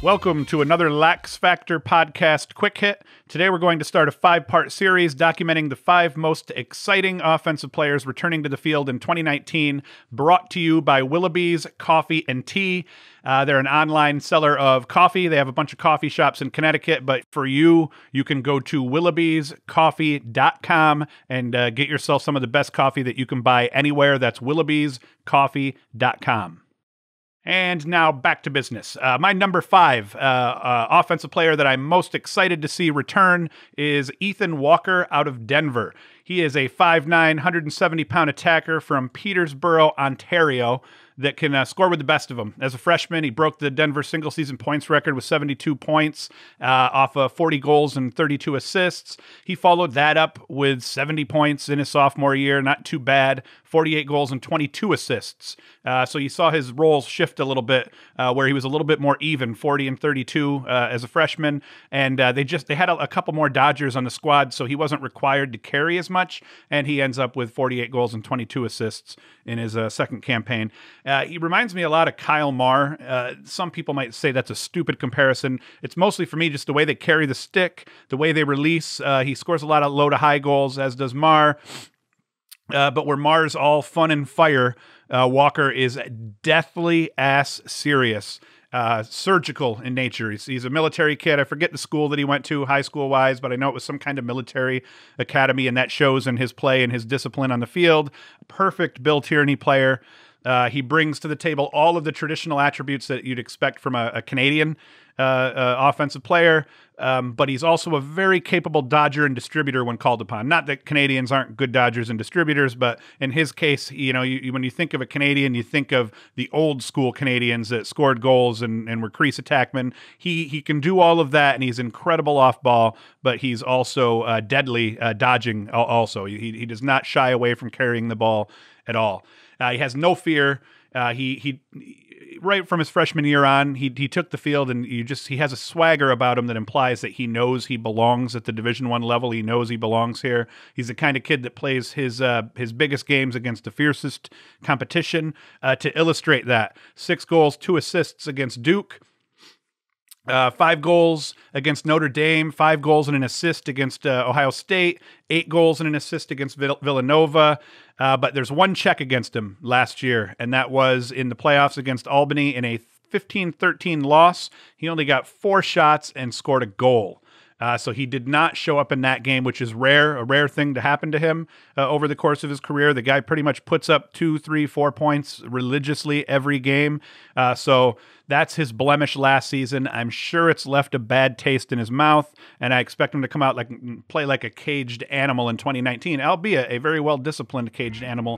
Welcome to another LaxFactor podcast quick hit. Today we're going to start a 5-part series documenting the 5 most exciting offensive players returning to the field in 2019, brought to you by Willoughby's Coffee and Tea. They're an online seller of coffee. They have a bunch of coffee shops in Connecticut, but for you can go to willoughbyscoffee.com and get yourself some of the best coffee that you can buy anywhere. That's willoughbyscoffee.com. And now back to business. My number 5 offensive player that I'm most excited to see return is Ethan Walker out of Denver. He is a 5'9", 170-pound attacker from Peterborough, Ontario, that can score with the best of them. As a freshman, he broke the Denver single-season points record with 72 points off of 40 goals and 32 assists. He followed that up with 70 points in his sophomore year. Not too bad. 48 goals and 22 assists. So you saw his roles shift a little bit, where he was a little bit more even, 40 and 32 as a freshman. And they had a couple more Dodgers on the squad, so he wasn't required to carry as much. And he ends up with 48 goals and 22 assists in his second campaign. He reminds me a lot of Kyle Marr. Some people might say that's a stupid comparison. It's mostly for me just the way they carry the stick, the way they release. He scores a lot of low to high goals, as does Marr. But where Marr's all fun and fire, Walker is deathly ass serious. Surgical in nature. He's a military kid. I forget the school that he went to, high school wise, but I know it was some kind of military academy, and that shows in his play and his discipline on the field. Perfect Bill Tierney player. He brings to the table all of the traditional attributes that you'd expect from a Canadian offensive player, but he's also a very capable dodger and distributor when called upon. Not that Canadians aren't good dodgers and distributors, but in his case, when you think of a Canadian, you think of the old school Canadians that scored goals and were crease attackmen. He can do all of that, and he's incredible off ball, but he's also deadly dodging also. He does not shy away from carrying the ball at all. He has no fear. He right from his freshman year on, he took the field, and he has a swagger about him that implies that he knows he belongs at the Division I level. He knows he belongs here. He's the kind of kid that plays his biggest games against the fiercest competition. To illustrate that, 6 goals, 2 assists against Duke. 5 goals against Notre Dame, 5 goals and an assist against Ohio State, 8 goals and an assist against Villanova. But there's one check against him last year, and that was in the playoffs against Albany in a 15-13 loss. He only got 4 shots and scored a goal. So he did not show up in that game, which is a rare thing to happen to him over the course of his career. The guy pretty much puts up 2, 3, 4 points religiously every game. So that's his blemish last season. I'm sure it's left a bad taste in his mouth, and I expect him to come out play like a caged animal in 2019, albeit a very well-disciplined caged animal.